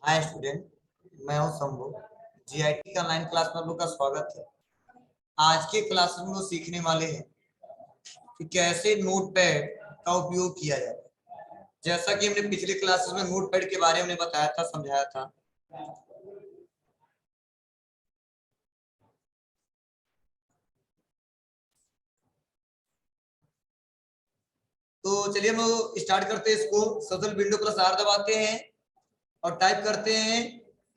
Hi student, मैं हूं Shambhu. GIT का ऑनलाइन क्लास में आप लोग का स्वागत है। आज के क्लास में हम लोग सीखने वाले हैं कि कैसे नोटपैड का उपयोग किया जाए। जैसा कि हमने पिछले क्लासेस में नोटपैड के बारे में बताया था, समझाया था। तो चलिए हम लोग स्टार्ट करते हैं इसको। सबसे विंडो प्लस आर दबाते हैं और टाइप करते हैं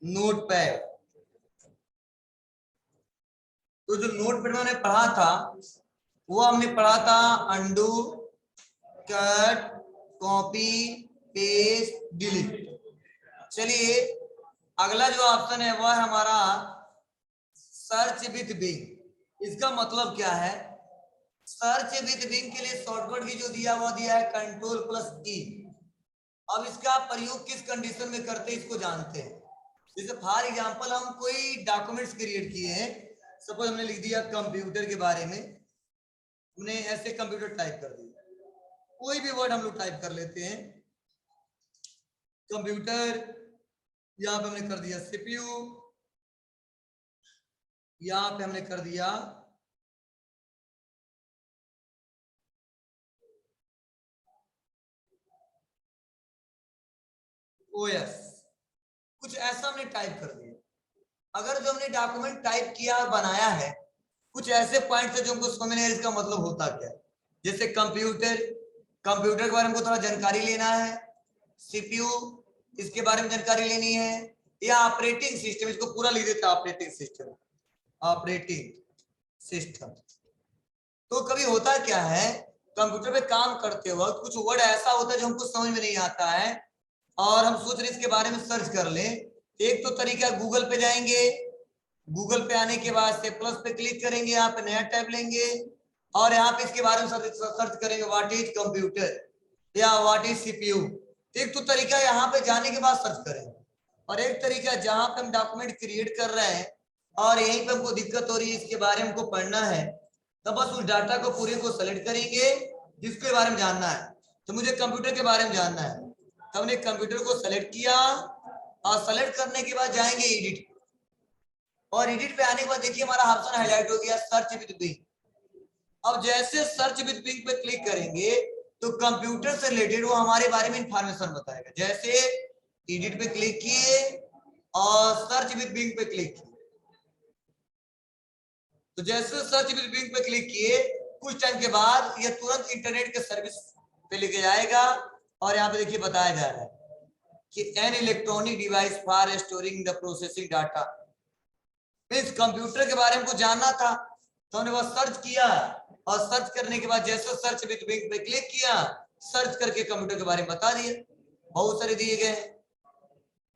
नोटपैड। तो जो नोटपैड मैंने पढ़ा था वो हमने पढ़ा था undo, cut, copy, paste, delete. चलिए अगला जो ऑप्शन है वह है हमारा सर्च विथ बिंग। इसका मतलब क्या है? सर्च विथ बिंग के लिए शॉर्टकट की जो दिया हुआ दिया है कंट्रोल प्लस ई। अब इसका प्रयोग किस कंडीशन में करते हैं इसको जानते हैं। जैसे फॉर एग्जांपल हम कोई डॉक्यूमेंट्स क्रिएट किए हैं, सपोज हमने लिख दिया कंप्यूटर के बारे में, हमने ऐसे कंप्यूटर टाइप कर दिया। कोई भी वर्ड हम लोग टाइप कर लेते हैं, कंप्यूटर, यहाँ पे हमने कर दिया सीपीयू, यहाँ पे हमने कर दिया ओएस। कुछ ऐसा हमने टाइप कर दिया। अगर जो हमने डॉक्यूमेंट टाइप किया और बनाया है, कुछ ऐसे पॉइंट्स है जो हमको समझ नहीं आ रहा इसका मतलब होता क्या है। जैसे कंप्यूटर, कंप्यूटर के बारे में थोड़ा जानकारी लेना है। सीपीयू, इसके बारे में जानकारी लेनी है। या ऑपरेटिंग सिस्टम, इसको पूरा लिख देता है ऑपरेटिंग सिस्टम, ऑपरेटिंग सिस्टम। तो कभी होता क्या है, कंप्यूटर पे काम करते वक्त कुछ वर्ड ऐसा होता है जो हमको समझ में नहीं आता है और हम सोच रहे इसके बारे में सर्च कर ले। एक तो तरीका गूगल पे जाएंगे, गूगल पे आने के बाद से प्लस पे क्लिक करेंगे, यहाँ पे नया टैब लेंगे और यहाँ पे इसके बारे में सर्च करेंगे व्हाट इज कंप्यूटर या व्हाट इज सीपीयू। एक तो तरीका यहाँ पे जाने के बाद सर्च करेंगे, और एक तरीका जहां पे हम डॉक्यूमेंट क्रिएट कर रहे हैं और यहीं पे हमको दिक्कत हो रही है, इसके बारे में हमको पढ़ना है, तो बस उस डाटा को पूरे को सेलेक्ट करेंगे जिसके बारे में जानना है। तो मुझे कंप्यूटर के बारे में जानना है, तो हमने कंप्यूटर को सेलेक्ट किया और सेलेक्ट करने के बाद जाएंगे एडिट, और एडिट पे आने के बाद देखिए हमारा ऑप्शन हाईलाइट हो गया सर्च विद बिंग। अब जैसे सर्च विद बिंग पे क्लिक करेंगे तो कंप्यूटर से रिलेटेड वो हमारे बारे में इंफॉर्मेशन बताएगा। जैसे एडिट पे क्लिक किए और सर्च विद बिंग पे क्लिक किए, तो जैसे सर्च विद बिंग पे क्लिक किए कुछ टाइम के बाद ये तुरंत इंटरनेट के सर्विस पे लेके जाएगा और यहाँ पे देखिए बताया जा रहा है कि an electronic device for storing the processing data. Means computer के बारे में कुछ जानना था तो हमने बस सर्च किया, और सर्च करने के बाद जैसे सर्च विद बिंग पे क्लिक किया, सर्च करके कंप्यूटर के बारे में बता दिया। बहुत सारे दिए गए हैं,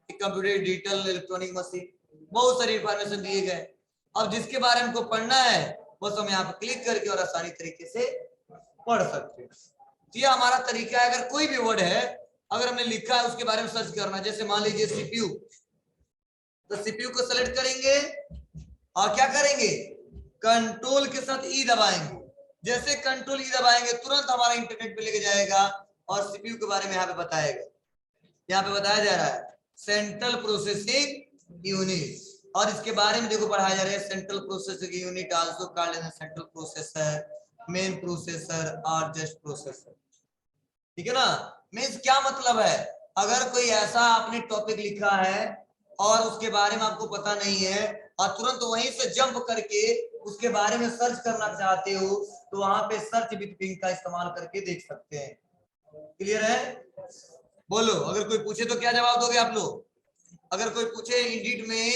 कंप्यूटर, डिजिटल इलेक्ट्रॉनिक मशीन, बहुत सारी इंफॉर्मेशन दिए गए। अब जिसके बारे में हमको पढ़ना है बस हम यहाँ पे क्लिक करके और आसानी तरीके से पढ़ सकते हैं। तो ये हमारा तरीका है। अगर कोई भी वर्ड है अगर हमने लिखा है उसके बारे में सर्च करना, जैसे मान लीजिए सीपीयू, तो सीपीयू को सेलेक्ट करेंगे और क्या करेंगे, कंट्रोल के साथ ई दबाएंगे। जैसे कंट्रोल ई दबाएंगे तुरंत हमारा इंटरनेट पे लेके जाएगा और सीपीयू के बारे में यहाँ पे बताएगा। यहाँ पे बताया जा रहा है सेंट्रल प्रोसेसिंग यूनिट, और इसके बारे में देखो पढ़ाया जा रहा है central processing unit also called as central processor, main processor और जस्ट प्रोसेसर। ठीक है ना। मींस क्या मतलब है, अगर कोई ऐसा आपने टॉपिक लिखा है और उसके बारे में आपको पता नहीं है और तुरंत वहीं से जंप करके उसके बारे में सर्च करना चाहते हो तो वहां पे सर्च विद बिंग का इस्तेमाल करके देख सकते हैं। क्लियर है? बोलो, अगर कोई पूछे तो क्या जवाब दोगे आप लोग? अगर कोई पूछे एडिट में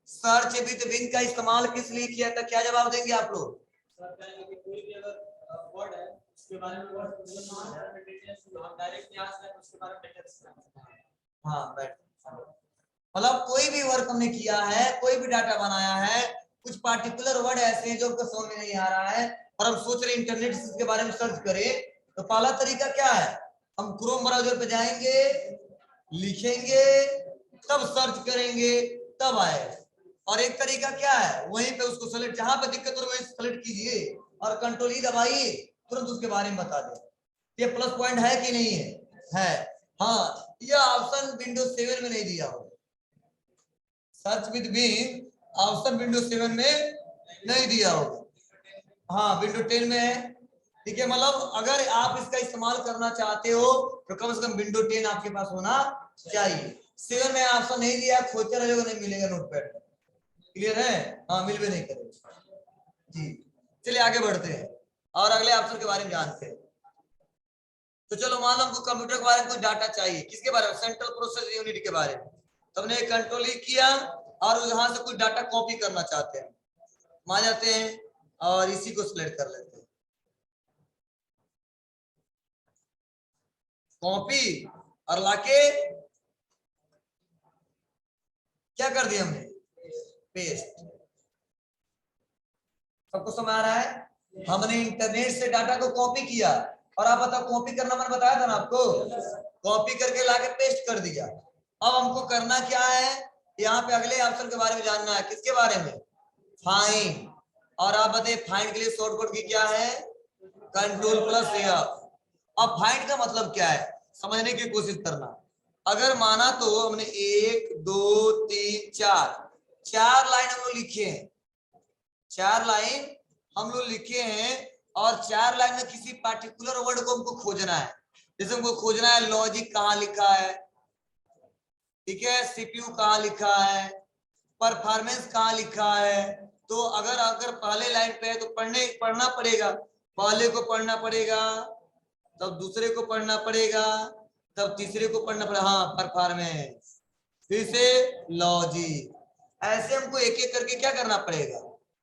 सर्च विद बिंग का इस्तेमाल किस लिए किया था, क्या जवाब देंगे आप लोग? कोई भी अगर वर्ड है उसके बारे में डायरेक्ट यहाँ से उसके बारे में हाँ बैठ, मतलब कोई भी वर्क हमने किया है, कोई भी डाटा बनाया है, कुछ पार्टिकुलर वर्ड ऐसे हैं जो आपको समझ में नहीं आ रहा है और हम सोच रहे इंटरनेट से इसके बारे में सर्च करें, तो पहला तरीका क्या है, हम क्रोम ब्राउजर पे जाएंगे, लिखेंगे, तब सर्च करेंगे, तब आएगा। और एक तरीका क्या है, वहीं पे उसको सेलेक्ट, जहां पे दिक्कत हो वहीं सेलेक्ट कीजिए और कंट्रोल ई दबाइए, तुरंत उसके बारे में बता दे। ये प्लस पॉइंट है कि नहीं है? है। हाँ, यह ऑप्शन विंडोज 7 में नहीं दिया होगा, search with Bing option window 7 में नहीं दिया होगा, हाँ विंडो 10 में है। ठीक है, मतलब अगर आप इसका इस्तेमाल करना चाहते हो तो कम से कम विंडो 10 आपके पास होना चाहिए। 7 में ऑप्शन नहीं दिया, खोजते रहोगे नहीं मिलेगा नोटपैड। क्लियर है? हाँ मिल भी नहीं करेगा जी। चलिए आगे बढ़ते हैं और अगले ऑप्शन के बारे में जानते हैं। तो चलो मान लो हमको कंप्यूटर के बारे में कुछ डाटा चाहिए, किसके बारे में? सेंट्रल प्रोसेस यूनिट के बारे में। तो हमने कंट्रोल ही किया और यहाँ से कुछ डाटा कॉपी करना चाहते हैं, मान जाते हैं और इसी को सिलेक्ट कर लेते हैं, कॉपी, और लाके क्या कर दिया हमने? पेस्ट। सबको समझ आ रहा है? हमने इंटरनेट से डाटा को कॉपी किया, और आप बताओ कॉपी करना मैंने बताया था ना आपको, कॉपी करके लाके पेस्ट कर दिया। अब हमको करना क्या है? यहाँ पे अगले ऑप्शन के बारे में जानना है, किसके बारे में? फाइंड। और आप बताइए फाइंड के लिए शॉर्टकट की क्या है? Ctrl+F। अब फाइंड का मतलब क्या है समझने की कोशिश करना। अगर माना तो हमने 1 2 3 4 लाइन हम लोग लिखे हैं, 4 लाइन हम लोग लिखे हैं, और 4 लाइन में किसी पार्टिकुलर वर्ड को हमको खोजना है। जैसे हमको खोजना है लॉजिक कहाँ लिखा है, ठीक है, सीपीयू कहाँ लिखा है, परफॉर्मेंस कहाँ लिखा है। तो अगर पहले लाइन पे है तो पढ़ना पड़ेगा, पहले को पढ़ना पड़ेगा, तब दूसरे को पढ़ना पड़ेगा, तब तीसरे को पढ़ना पड़ेगा, हाँ परफॉर्मेंस, फिर से लॉजिक। ऐसे हमको एक एक करके क्या करना पड़ेगा?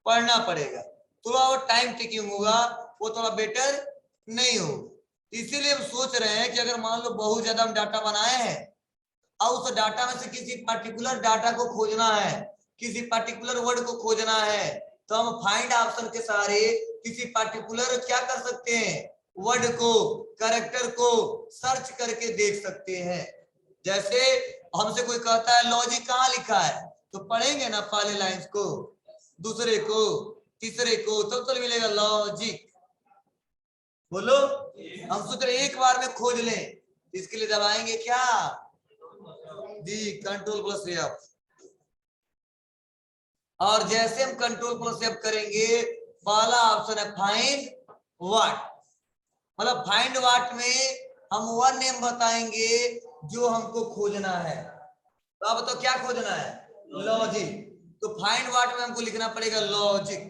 पढ़ना पड़ेगा। थोड़ा और टाइम टेकिंग होगा, वो थोड़ा बेटर नहीं होगा। इसीलिए हम सोच रहे हैं कि अगर मान लो बहुत ज्यादा हम डाटा बनाए हैं और उस डाटा में से किसी पर्टिकुलर डाटा को खोजना है, किसी पर्टिकुलर वर्ड को खोजना है, तो हम फाइंड ऑप्शन के सहारे किसी पर्टिकुलर क्या कर सकते हैं? वर्ड को, कैरेक्टर को सर्च करके देख सकते हैं। जैसे हमसे कोई कहता है लॉजिक कहाँ लिखा है, तो पढ़ेंगे ना पहले लाइंस को, दूसरे को, तीसरे को, तब तो मिलेगा लॉजिक। बोलो, हम सोच रहे एक बार में खोज लें, इसके लिए दबाएंगे क्या? जी Ctrl+F। और जैसे हम Ctrl+F करेंगे, पहला ऑप्शन है फाइंड व्हाट। मतलब फाइंड व्हाट में हम वन नेम बताएंगे जो हमको खोजना है। तो अब तो क्या खोजना है? लॉजिक। तो फाइंड व्हाट में हमको लिखना पड़ेगा लॉजिक।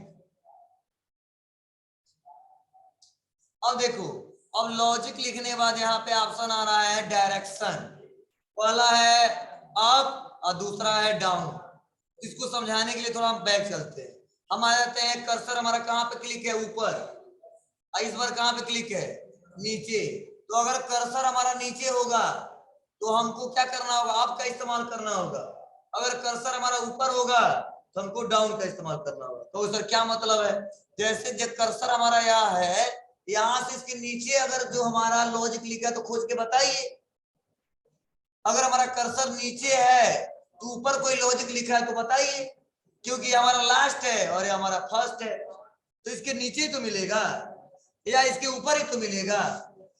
अब देखो, अब लॉजिक लिखने के बाद यहाँ पे ऑप्शन आ रहा है डायरेक्शन। पहला है अप और दूसरा है डाउन। इसको समझाने के लिए थोड़ा हम बैक चलते हैं। हम आ जाते हैं, कर्सर हमारा कहाँ पे क्लिक है? ऊपर। इस बार कहाँ पे क्लिक है? नीचे। तो अगर कर्सर हमारा नीचे होगा तो हमको क्या करना होगा? अप का इस्तेमाल करना होगा। अगर कर्सर हमारा ऊपर होगा तो हमको डाउन का इस्तेमाल करना होगा। तो सर क्या मतलब है? जैसे जब कर्सर हमारा यहाँ है, यहाँ से इसके नीचे अगर जो हमारा लॉजिक लिखा है तो खोज के बताइए। अगर हमारा कर्सर नीचे है तो ऊपर कोई लॉजिक लिखा है तो बताइए, क्योंकि हमारा लास्ट है और ये हमारा फर्स्ट है, तो इसके नीचे ही तो मिलेगा या इसके ऊपर ही तो मिलेगा।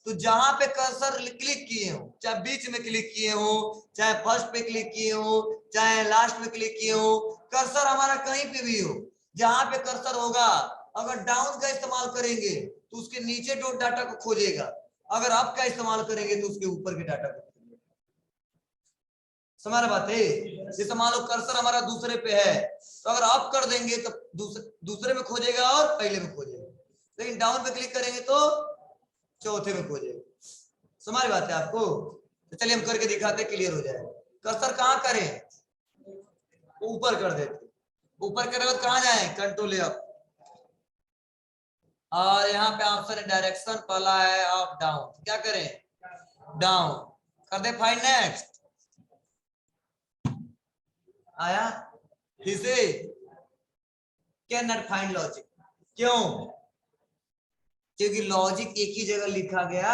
तो जहां पे कर्सर क्लिक किए हो, चाहे बीच में क्लिक किए हो, चाहे फर्स्ट पे क्लिक किए हो, चाहे लास्ट में क्लिक किए हो, कर्सर हमारा कहीं पे भी हो, जहां पे कर्सर होगा, अगर डाउन का इस्तेमाल करेंगे तो उसके नीचे डॉट डाटा को खोजेगा, अगर अप का इस्तेमाल करेंगे तो उसके ऊपर के डाटा को। समझ बात है? जैसे मान लो कर्सर हमारा दूसरे पे है, तो अगर अप कर देंगे तो दूसरे में खोजेगा और पहले में खोजेगा, लेकिन डाउन पे क्लिक करेंगे तो चौथे में खोजेगा। समझ बात है आपको? तो चलिए हम करके दिखाते, क्लियर हो जाए। कर्सर कहाँ करें? ऊपर कर देते। ऊपर करे तो कहाँ जाए? Ctrl+F। और यहाँ पे ऑप्शन है डायरेक्शन, पहला है अप डाउन, क्या करें? डाउन कर दे। फाइंड नेक्स्ट आया, फिर से कैन नॉट फाइंड लॉजिक। क्यों? क्योंकि लॉजिक एक ही जगह लिखा गया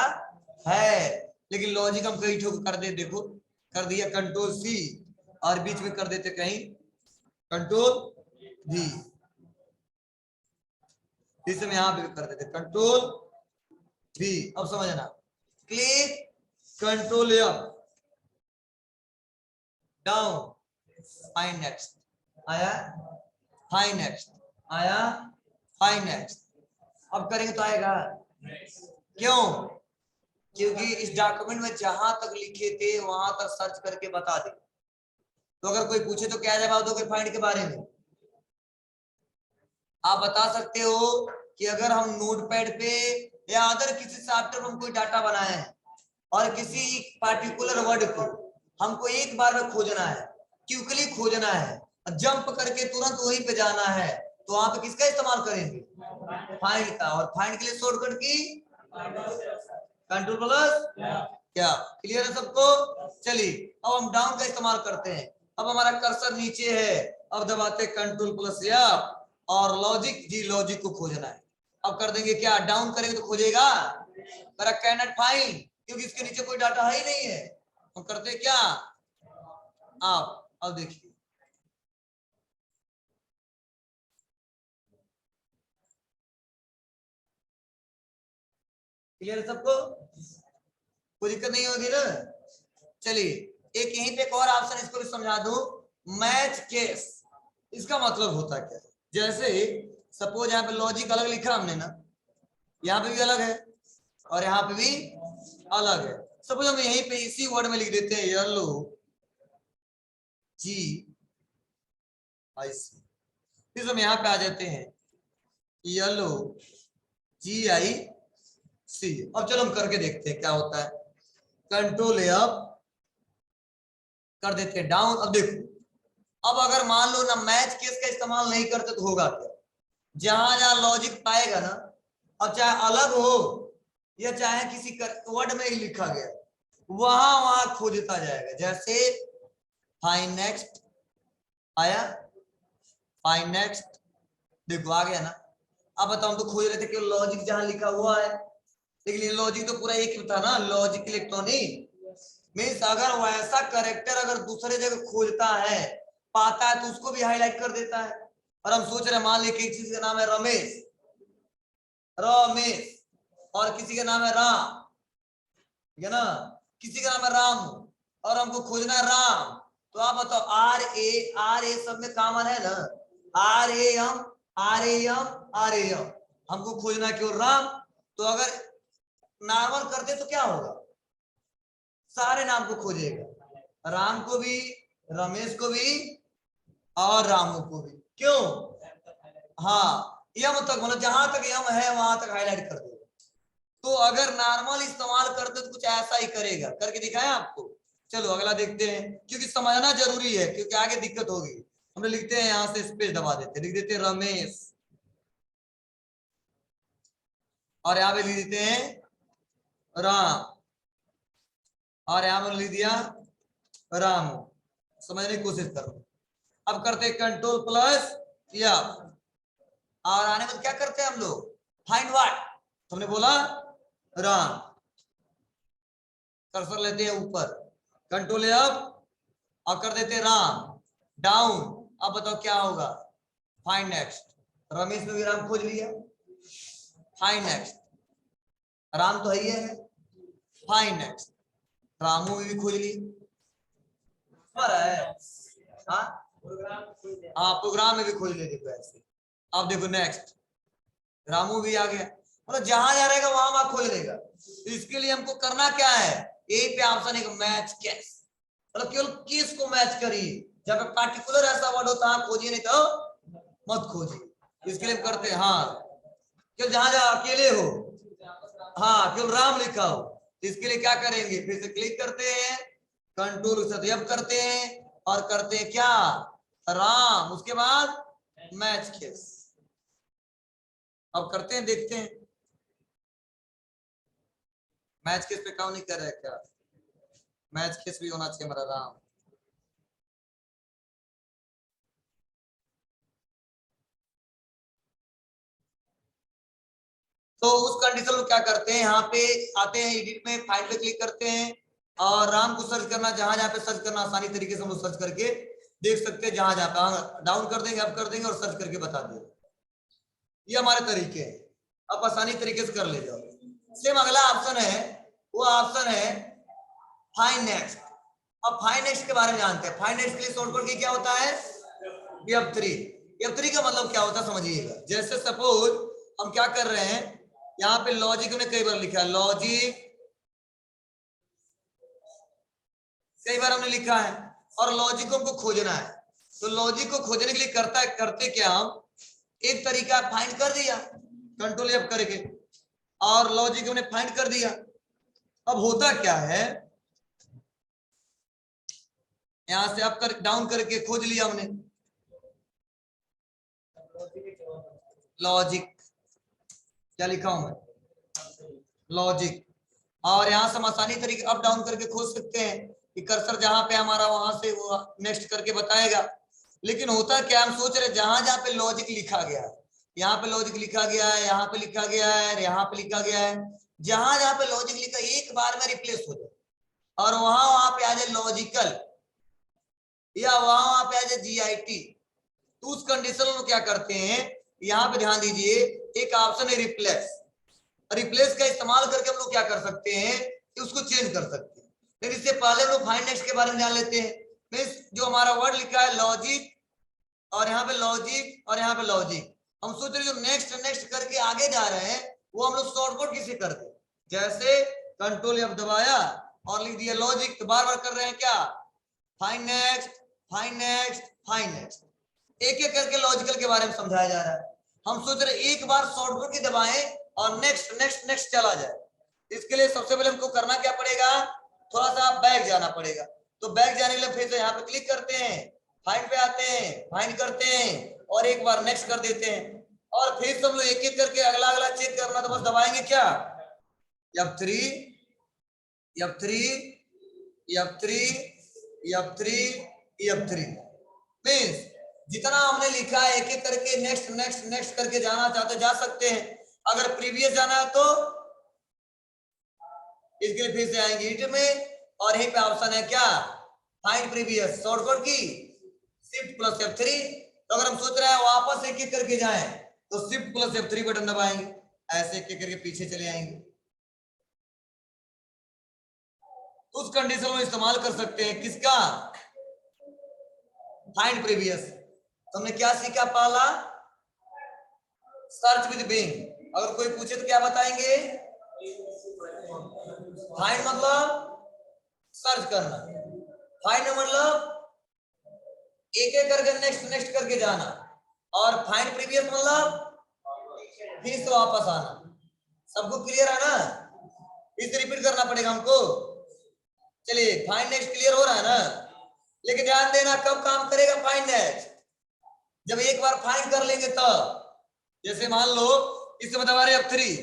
है, लेकिन लॉजिक हम कहीं ठोक कर दे, देखो कर दिया Ctrl+C, और बीच में कर देते कहीं Ctrl+V, इस में यहां पे कर देते Ctrl+V। अब समझना, click Ctrl+F down, find next आया, फाइंड नेक्स्ट आया, फाइंड नेक्स्ट। अब करेंगे तो आएगा, क्यों? क्योंकि इस डॉक्यूमेंट में जहां तक लिखे थे वहां तक सर्च करके बता दे। तो अगर कोई पूछे तो क्या जवाब दोगे फाइंड के बारे में? आप बता सकते हो कि अगर हम नोटपैड पे या अदर किसी सॉफ्टवेयर में हम कोई डाटा बनाए हैं और किसी पार्टिकुलर वर्ड को हमको एक बार में खोजना है, क्विकली खोजना है, जंप करके तुरंत वहीं पे जाना है, तो वहां पे किसका इस्तेमाल करेंगे? फाइंड का। और फाइंड के लिए शॉर्टकट की कंट्रोल प्लस क्या। क्लियर है सबको? चलिए अब हम डाउन का इस्तेमाल करते हैं। अब हमारा कर्सर नीचे है, अब दबाते कंट्रोल प्लस या और लॉजिक, जी लॉजिक को खोजना है। अब कर देंगे क्या, डाउन करेंगे तो खोजेगा, पर कैन नॉट फाइंड, क्योंकि इसके नीचे कोई डाटा है ही नहीं है। हम करते हैं क्या, आप अब देखिए क्लियर है सबको, कोई दिक्कत नहीं होगी ना। चलिए एक यहीं पे एक और ऑप्शन इसको भी समझा दूं, मैच केस। इसका मतलब होता क्या है, जैसे सपोज यहाँ पे लॉजिक अलग लिखा हमने ना, यहाँ पे भी अलग है और यहाँ पे भी अलग है। सपोज हम यहीं पे इसी वर्ड में लिख देते हैं येलो जी आई सी, फिर हम यहाँ पे आ जाते हैं येलो जी आई सी। अब चलो हम करके देखते हैं क्या होता है। कंट्रोल अप कर देते हैं डाउन। अब देखो, अब अगर मान लो ना मैच केस का इस्तेमाल नहीं करते तो होगा क्या, जहां जहां लॉजिक पाएगा ना, अब चाहे अलग हो या चाहे किसी वर्ड में ही लिखा गया, वहां वहां खोजता जाएगा। जैसे फाइंड नेक्स्ट आया, फाइंड नेक्स्ट, देखो आ गया ना। अब बताओ, हम तो खोज रहे थे कि लॉजिक जहां लिखा हुआ है, लेकिन लॉजिक तो पूरा एक ही था ना, लॉजिक इलेक्ट्रॉनिक मीन्स अगर वैसा करेक्टर अगर दूसरे जगह खोजता है पाता है तो उसको भी हाईलाइट कर देता है। और हम सोच रहे हैं मान लीजिए किसी का नाम है रमेश, रमेश, और किसी का नाम है राम, ठीक है ना, किसी का नाम है राम और हमको खोजना है राम, तो आप बताओ आर ए सब में कॉमन है ना, R A M R A M R A M, हमको खोजना क्यों राम। तो अगर नॉर्मल करते तो क्या होगा, सारे नाम को खोजेगा, राम को भी, रमेश को भी और रामू को भी। क्यों? हाँ यम तक, मतलब जहां तक यम है वहां तक हाईलाइट कर देगा। तो अगर नॉर्मल इस्तेमाल करते तो कुछ ऐसा ही करेगा, करके दिखाएं आपको। चलो अगला देखते हैं, क्योंकि समझना जरूरी है क्योंकि आगे दिक्कत होगी। हम लोग लिखते हैं यहां से स्पेस दबा देते, लिख देते हैं रमेश और यहां पे लिख देते हैं राम और यहां पर लिख दिया राम। समझने की कोशिश करो। अब करते हैं कंट्रोल प्लस या और आने में क्या करते हैं हम लोग, फाइंड व्हाट, तुमने बोला राम, कर्सर लेते हैं ऊपर, कंट्रोल अप और कर देते राम डाउन। अब बताओ क्या होगा, फाइंड नेक्स्ट, रमेश में भी राम खोज लिया, फाइंड नेक्स्ट, राम तो है, फाइंड नेक्स्ट, रामू में भी खोज लिया, हाँ प्रोग्राम में भी खोज लेते तो ऐसे। अब देखो नेक्स्ट, रामू भी आ गया, मतलब जहां जा रहेगा वहां वहां खोज लेगा। तो इसके लिए हमको करना क्या है, ए पे ऑप्शन है मैच केस, मतलब केवल केस को मैच करिए, जब पार्टिकुलर ऐसा वर्ड होता है खोजिए, नहीं तो मत खोजिए। इसके लिए करते हैं हाँ, केवल जहां जहां अकेले हो, हाँ केवल राम लिखा हो, तो इसके लिए क्या करेंगे, फिर से क्लिक करते हैं, कंट्रोल सदैव करते हैं और करते हैं क्या, राम, उसके बाद मैच केस। अब करते हैं, देखते हैं मैच केस पे काम नहीं कर रहा है क्या, मैच केस भी होना चाहिए हमारा राम। तो उस कंडीशन में क्या करते हैं, यहाँ पे आते हैं एडिट में, फाइल पे क्लिक करते हैं और राम को सर्च करना, जहां जहां पे सर्च करना आसानी तरीके से हम सर्च करके देख सकते हैं, जहां जहां पे डाउन कर देंगे, अप कर देंगे और सर्च करके बता देंगे। ये हमारे तरीके हैं, आप आसानी तरीके से कर ले जाओ। सेम अगला ऑप्शन है, वो ऑप्शन है फाइंड नेक्स्ट। अब फाइंड नेक्स्ट के बारे में जानते हैं। फाइंड नेक्स्ट के लिए शॉर्टकट की क्या होता है? F3। F3 का मतलब क्या होता है समझिएगा। जैसे सपोज हम क्या कर रहे हैं, यहाँ पे लॉजिक में कई बार लिखा है, लॉजिक कई बार हमने लिखा है, और लॉजिक को हमको खोजना है। तो लॉजिक को खोजने के लिए करते क्या हम, एक तरीका फाइंड कर दिया कंट्रोल F करके, और लॉजिक हमने फाइंड कर दिया। अब होता क्या है, यहां से अप कर डाउन करके खोज लिया हमने लॉजिक, क्या लिखा हूं मैं, लॉजिक। और यहां से हम आसानी तरीके अप डाउन करके खोज सकते हैं कि कर्सर जहां पे हमारा वहां से वो नेक्स्ट करके बताएगा। लेकिन होता क्या, हम सोच रहे जहां जहां पे लॉजिक लिखा गया है, यहाँ पे लॉजिक लिखा गया है, यहाँ पे लिखा गया है, यहाँ पे लिखा गया है, जहां जहां पे लॉजिक लिखा एक बार में रिप्लेस हो जाए, और वहां पे आ जाए लॉजिकल, या वहां पे आ जाए GIT। तो उस कंडीशन में क्या करते हैं, यहाँ पे ध्यान दीजिए, एक ऑप्शन है रिप्लेस। रिप्लेस का इस्तेमाल करके हम लोग क्या कर सकते हैं कि उसको चेंज कर सकते हैं। लेकिन इससे पहले हम लोग फाइंड नेक्स्ट के बारे में जान लेते हैं। मींस जो हमारा वर्ड लिखा है लॉजिक, और यहाँ पे लॉजिक, और यहाँ पे लॉजिक, हम सोच रहे जो नेक्स्ट नेक्स्ट करके आगे जा रहे हैं वो हम लोग शॉर्टकट किसे करते हैं। जैसे कंट्रोल F दबाया और लिख दिया लॉजिक, तो बार बार कर रहे हैं क्या, find next, find next, find next. एक एक करके लॉजिकल के बारे में समझाया जा रहा है। हम सोच रहे एक बार शॉर्टकट की दबाएं और नेक्स्ट नेक्स्ट नेक्स्ट चला जाए। इसके लिए सबसे पहले हमको करना क्या पड़ेगा, थोड़ा सा बैक जाना पड़ेगा। तो बैक जाने के लिए फिर से यहाँ पे क्लिक करते हैं, फाइंड पे आते हैं, फाइंड करते हैं, और एक बार नेक्स्ट कर देते हैं। और फिर सब लोग एक एक करके अगला अगला चेक करना, तो बस दबाएंगे क्या, F3, F3, F3, F3, F3। Means जितना हमने लिखा है एक एक करके नेक्स्ट नेक्स्ट नेक्स्ट करके जाना चाहते जा सकते हैं। अगर प्रीवियस जाना है तो इसके लिए फिर से आएंगे हिट में, और यहीं पे ऑप्शन है क्या, फाइंड प्रीवियस, शॉर्टकट की शिफ्ट प्लस F3। तो अगर हम सोच रहे हैं वापस एक एक करके जाएं तो शिफ्ट प्लस F3 बटन दबाएंगे, ऐसे एक एक करके पीछे चले आएंगे। उस कंडीशन में इस्तेमाल कर सकते हैं किसका, फाइंड प्रीवियस। हमने क्या सीखा, पहला सर्च विद बिंग। अगर कोई पूछे तो क्या बताएंगे, फाइंड मतलब सर्च करना, फाइंड मतलब एक एक करके नेक्स्ट नेक्स्ट करके जाना, और फाइंड प्रीवियस मतलब फिर से वापस आना। सबको क्लियर है ना, इसे रिपीट करना पड़ेगा हमको। चलिए फाइंड नेक्स्ट क्लियर हो रहा है ना, लेकिन ध्यान देना कब काम करेगा फाइंड नेक्स्ट, जब एक बार फाइंड कर लेंगे तब। जैसे मान लो इसे बता रहे F3,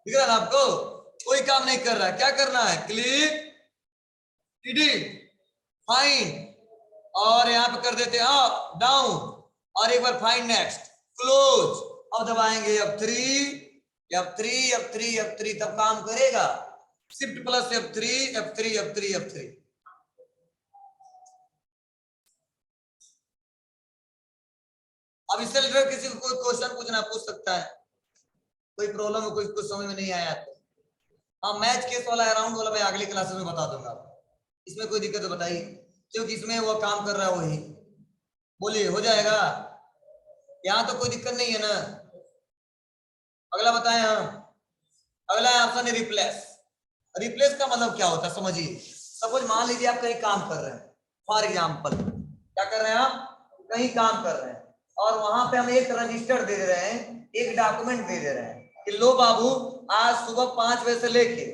दिख रहा है आपको, कोई काम नहीं कर रहा है, क्या करना है, क्लिक, एडिट, फाइंड, और यहाँ पे कर देते हैं अप डाउन, और एक बार फाइंड नेक्स्ट, क्लोज। अब दबाएंगे F3, F3, F3, F3, तब काम करेगा। Shift plus F3, F3, F3, F3। अब इससे रिलेटेड किसी को कोई क्वेश्चन पूछना पूछ सकता है, कोई प्रॉब्लम है, कोई कुछ समझ में नहीं आया तो। हाँ मैच केस वाला अराउंड वाला मैं अगले क्लासेस में बता दूंगा, इसमें कोई दिक्कत तो बताइए, क्योंकि इसमें वो काम कर रहा है वही। बोलिए हो जाएगा, यहाँ तो कोई दिक्कत नहीं है ना। अगला बताएं हम, अगला ऑप्शन है रिप्लेस। रिप्लेस का मतलब क्या होता है समझिए। सपोज मान लीजिए आप कहीं काम कर रहे हैं, फॉर एग्जाम्पल क्या कर रहे हैं आप, कहीं काम कर रहे हैं, और वहां पे हम एक रजिस्टर दे रहे हैं, एक डॉक्यूमेंट दे दे रहे हैं कि लो बाबू आज सुबह 5 बजे से लेके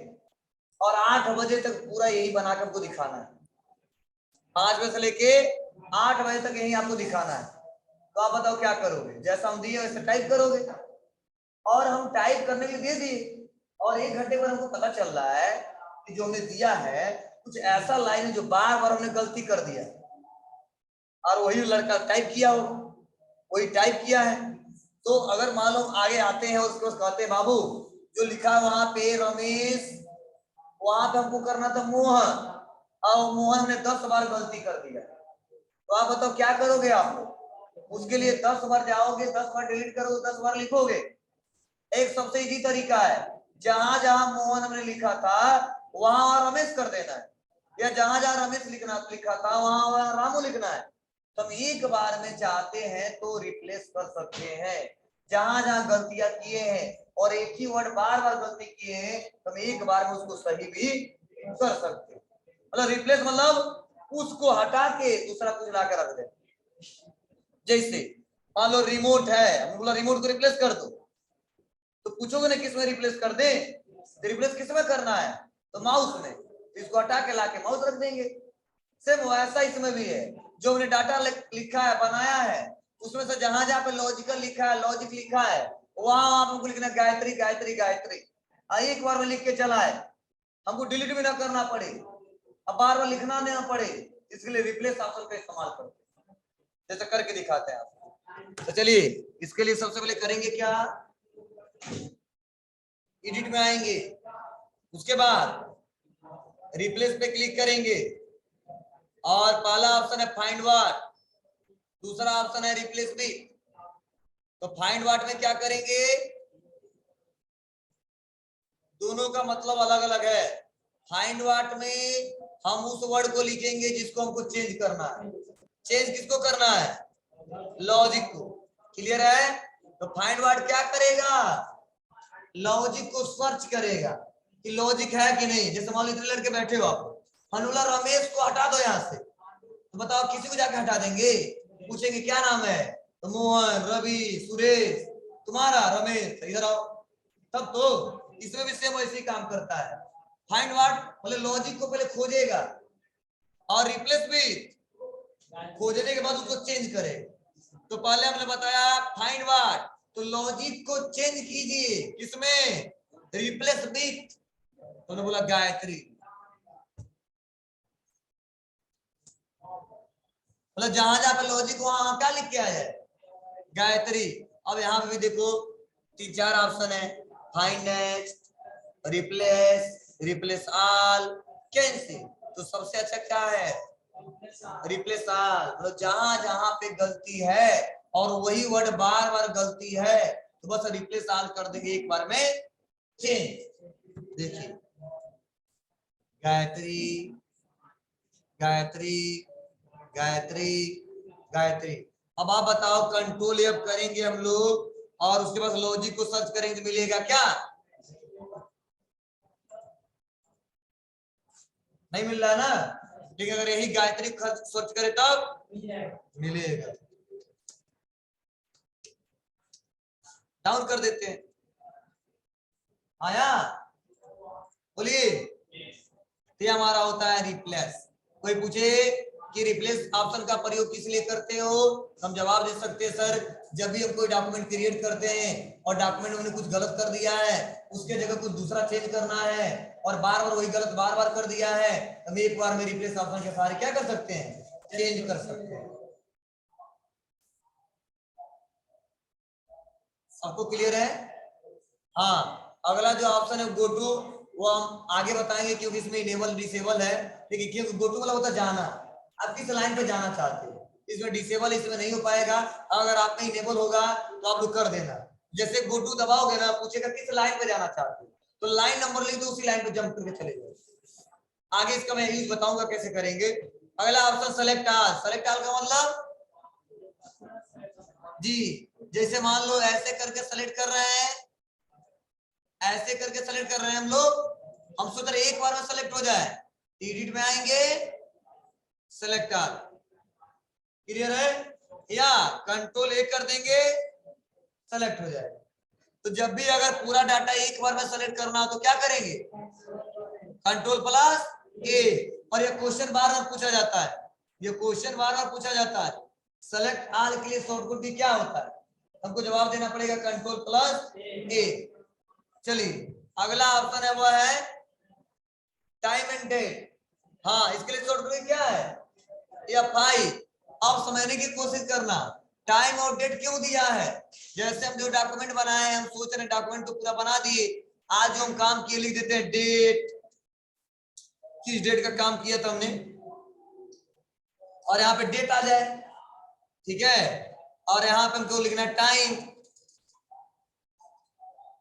और 8 बजे तक पूरा यही बनाकर आपको दिखाना है। 5 बजे से लेके 8 बजे तक यही आपको दिखाना है। तो आप बताओ क्या करोगे, जैसा हम दिए वैसे टाइप करोगे। और हम टाइप करने के लिए दे दिए, और 1 घंटे बाद हमको पता चल रहा है कि जो हमने दिया है कुछ ऐसा लाइन है जो बार बार हमने गलती कर दिया, और वही लड़का टाइप किया हो, वही टाइप किया है। तो अगर मान लो आगे आते हैं उसको कहते हैं बाबू जो लिखा है वहां पे रमेश, वहां पे हमको करना था मोहन, और मोहन ने 10 बार गलती कर दिया। तो आप बताओ क्या करोगे आप, उसके लिए 10 बार जाओगे, 10 बार डिलीट करोगे, 10 बार लिखोगे। एक सबसे इजी तरीका है, जहां जहां मोहन हमने लिखा था वहां रमेश कर देना है। या जहां जहां रमेश लिखा था वहां वहां रामू लिखना है। तो हम एक बार में चाहते हैं तो रिप्लेस कर सकते हैं। जहां जहां गलतियां किए हैं और एक ही वर्ड बार बार गलती किए हैं तो हम एक बार में उसको सही भी कर सकते हैं। मतलब रिप्लेस मतलब उसको हटा के दूसरा कुछ ला कर रख दे। जैसे मान लो रिमोट है, हम बोला रिमोट को रिप्लेस कर दो, तो पूछोगे ना किस में रिप्लेस कर दे, तो रिप्लेस किस में करना है, तो माउस में। तो इसको हटा के लाके माउस रख देंगे। सेम वैसा इसमें भी है, जो हमने डाटा लिखा है बनाया है उसमें से जहां जहां पे लॉजिकल लिखा है, लॉजिक लिखा है, वहां हमको लिखना गायत्री गायत्री गायत्री। एक बार में लिख के चला है, हमको डिलीट भी ना करना पड़े, अब बार बार लिखना ना पड़े, इसके लिए रिप्लेस ऑप्शन का इस्तेमाल करते हैं। जैसे करके दिखाते हैं आपको। तो चलिए इसके लिए सबसे पहले करेंगे क्या, एडिट में आएंगे, उसके बाद रिप्लेस पे क्लिक करेंगे और पहला ऑप्शन है फाइंड व्हाट, दूसरा ऑप्शन है रिप्लेस विथ। तो फाइंड व्हाट में क्या करेंगे, दोनों का मतलब अलग अलग है। फाइंड व्हाट में हम उस वर्ड को लिखेंगे जिसको हमको चेंज करना है। चेंज किसको करना है, लॉजिक को। क्लियर है। तो फाइंड व्हाट क्या करेगा, लॉजिक को सर्च करेगा कि लॉजिक है कि नहीं। जैसे मान लो इतने लड़के बैठे हो आप, हनुला रमेश को हटा दो यहाँ से, तो बताओ किसी को जाके हटा देंगे, पूछेंगे क्या नाम है, तो मोहन, रवि, सुरेश, तुम्हारा रमेश, इधर आओ, तब तो इसमें भी सेम वैसे ही काम करता है। फाइंड व्हाट मतलब लॉजिक को पहले खोजेगा और रिप्लेस विथ खोजने के बाद उसको चेंज करे। तो पहले हमने बताया फाइंड व्हाट, तो लॉजिक को चेंज कीजिए किसमें, रिप्लेस विथ। तो उन्होंने बोला गायत्री, मतलब जहां जहां पे लॉजिक वहां क्या लिख के आया है, गायत्री। अब यहाँ पे भी देखो 3-4 ऑप्शन है, find next, replace, replace all, cancel. तो सबसे अच्छा क्या है, रिप्लेस ऑल। मतलब जहां जहां पे गलती है और वही वर्ड बार बार गलती है तो बस रिप्लेस ऑल कर देंगे एक बार में चेंज। देखिए गायत्री गायत्री गायत्री गायत्री। अब आप बताओ, कंट्रोल एफ करेंगे हम लोग और उसके बाद लॉजिक को सर्च करेंगे तो मिलेगा क्या, नहीं मिल रहा ना। लेकिन अगर यही गायत्री सर्च करे तब मिलेगा। डाउन कर देते हैं, आया, बोलिए। ये हमारा होता है रिप्लेस। कोई पूछे कि रिप्लेस ऑप्शन का प्रयोग किस लिए करते हो, हम जवाब दे सकते हैं सर, जब भी हम कोई डॉक्यूमेंट क्रिएट करते हैं और डॉक्यूमेंट में कुछ गलत कर दिया है, उसके जगह कुछ दूसरा चेंज करना है और बार बार वही गलत बार बार कर दिया है, हम एक बार में रिप्लेस ऑप्शन के सहारे क्या कर सकते हैं, चेंज कर सकते हैं। सबको क्लियर है। हाँ, अगला जो ऑप्शन है गो टू, वो हम आगे बताएंगे क्योंकि इसमें इनेबल डिसेबल है। देखिए क्योंकि गो टू वाला होता है जाना, आप किस लाइन पे जाना चाहते हो, इसमें डिसेबल इसमें नहीं हो पाएगा। अगर आप में इनेबल होगा तो आप लोग कर देना। जैसे गो टू दबाओगे ना, पूछेगा किस लाइन पे जाना चाहते हो, तो लाइन नंबर लिख दो, उसी लाइन पे जंप करके चले जाओ। आगे इसका मैं यूज बताऊंगा कैसे करेंगे। अगला option select all. Select all का मतलब जी, जैसे मान लो ऐसे करके सेलेक्ट कर रहे हैं, ऐसे करके सेलेक्ट कर रहे हैं हम लोग, हम सोच रहे एक बार में सेलेक्ट हो जाए, एडिट में आएंगे, सेलेक्ट ऑल, क्लियर है, या कंट्रोल ए कर देंगे, सेलेक्ट हो जाएगा। तो जब भी अगर पूरा डाटा एक बार में सेलेक्ट करना हो तो क्या करेंगे, कंट्रोल प्लस ए। और ये क्वेश्चन बार बार पूछा जाता है, ये क्वेश्चन बार बार पूछा जाता है, सेलेक्ट ऑल के लिए शॉर्टकट भी क्या होता है, हमको जवाब देना पड़ेगा कंट्रोल प्लस ए। चलिए अगला ऑप्शन है वो है टाइम एंड डेट। हाँ, इसके लिए शॉर्टकट क्या है, या फाइल। अब समझने की कोशिश करना टाइम और डेट क्यों दिया है। जैसे हम जो डॉक्यूमेंट बनाए हैं, हम सोच रहे हैं डॉक्यूमेंट तो पूरा बना दिए, आज जो हम काम किए लिख देते हैं डेट, किस डेट का काम किया था हमने, और यहाँ पे डेट आ जाए, ठीक है। और यहाँ पे हमको लिखना है टाइम,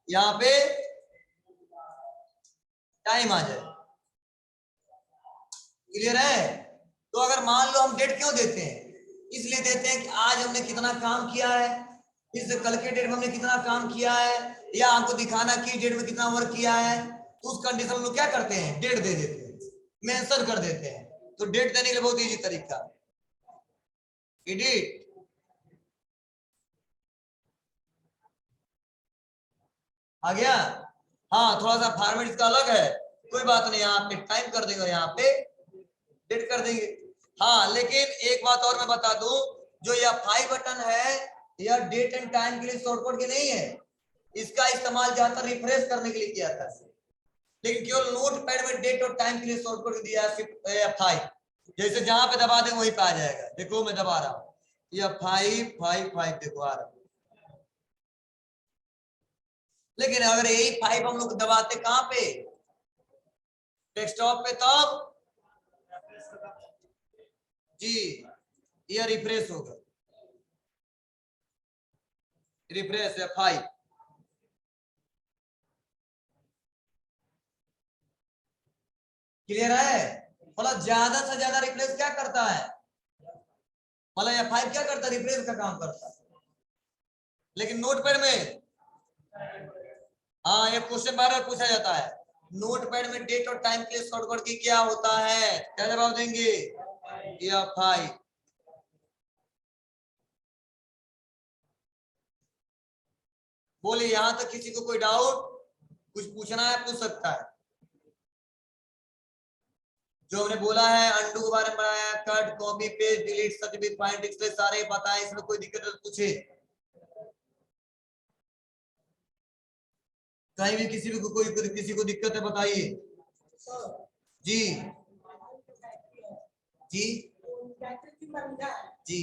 यहाँ पे टाइम आ जाए, क्लियर है? तो अगर मान लो हम डेट क्यों देते हैं, इसलिए देते हैं कि आज हमने कितना काम किया है, इस कल के डेट में हमने कितना काम किया है, या हमको दिखाना कि डेट में कितना वर्क किया है, तो उस कंडीशन में लोग क्या करते हैं, डेट दे देते हैं, मेंशन कर देते हैं। तो डेट देने के लिए बहुत इजी तरीका, एडिट आ गया। हाँ, थोड़ा सा फॉर्मेट इसका अलग है, कोई बात नहीं, यहाँ पे टाइम कर देंगे, यहाँ पे डेट कर देंगे। हाँ, लेकिन एक बात और मैं बता दूं, जो यह 5 बटन है यह डेट एंड टाइम के लिए शॉर्टकट के नहीं है, इसका इस्तेमाल ज्यादातर रिफ्रेश करने के लिए किया जाता है, लेकिन केवल नोट पैड में डेट और टाइम के लिए शॉर्टकट दिया है सिर्फ F5। जैसे जहां पे दबा दें वहीं पे आ जाएगा, देखो मैं दबा रहा हूँ, यह 5 देखो आ रहा। लेकिन अगर यही 5 हम लोग दबाते कहां पे, डेस्कटॉप पे, तब जी यह रिफ्रेश होगा, रिफ्रेश F5। क्लियर है? मतलब ज्यादा से ज्यादा रिफ्रेश क्या करता है, मतलब F5 क्या करता है, रिफ्रेश का काम करता है। लेकिन नोटपैड में, हाँ, ये क्वेश्चन बार बार पूछा जाता है, नोटपैड में डेट और टाइम के लिए शॉर्टकट की क्या होता है, क्या जवाब देंगे, F5। बोलिए, यहां तक किसी को कोई डाउट, कुछ पूछना है पूछ सकता है। जो हमने बोला है अंडू के बारे में बनाया, cut, copy, paste, delete, certificate, find, display, सारे पता है, इसमें कोई दिक्कत है तो पूछे। कहीं भी किसी भी को कोई किसी को दिक्कत है बताइए जी जी जी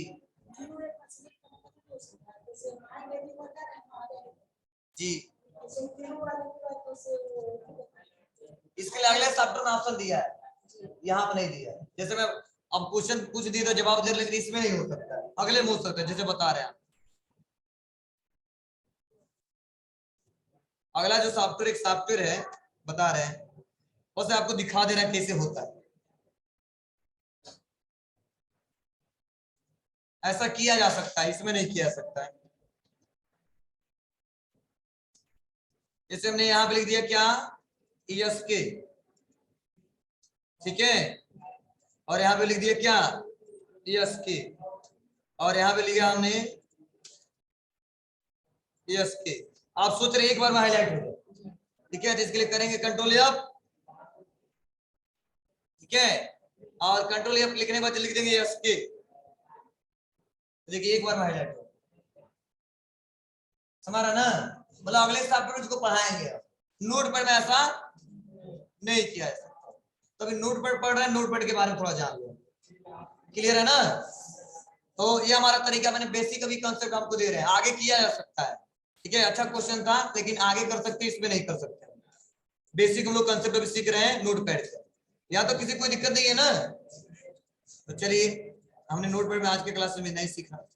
जी। इसके लिए अगले चैप्टर में ऑप्शन दिया है, यहाँ पे नहीं दिया है। जैसे मैं अब क्वेश्चन पूछ दिए तो जवाब दे, लेकिन इसमें नहीं हो सकता है, अगले में हो सकता है, जैसे बता रहे हैं। अगला जो सॉफ्टवेयर एक सॉफ्टवेयर है बता रहे हैं, बस आपको दिखा दे रहा है कैसे होता है। ऐसा किया जा सकता है, इसमें नहीं किया जा सकता है। जैसे हमने यहाँ पे लिख दिया क्या, ESK, ठीक है, और यहाँ पे लिख दिया क्या, ESK, और यहाँ पे लिखा हमने ESK। आप सोच रहे एक बार में हाईलाइट हो जाए, ठीक है, तो इसके लिए करेंगे कंट्रोल F, ठीक है, और कंट्रोल F लिखने के बाद लिख देंगे ESK, देखिए एक बार में हाईलाइट हो, समझ रहा ना। मतलब अगले सॉफ्टवेयर इसको पढ़ाएंगे, नोटपैड में ऐसा नहीं किया है, तभी नोटपैड पढ़ रहे हैं, नोटपैड के बारे में थोड़ा जान लो, क्लियर है ना। तो ये हमारा तरीका, मैंने बेसिक अभी कंसेप्ट आपको दे रहे हैं, आगे किया जा सकता है, ठीक है, अच्छा क्वेश्चन था, लेकिन आगे कर सकते, इसमें नहीं कर सकते। बेसिक हम लोग कंसेप्ट अभी सीख रहे हैं नोटपैड से, यहाँ तो किसी कोई दिक्कत नहीं है ना। तो चलिए, हमने नोटपैड में आज के क्लास में नहीं सीखा।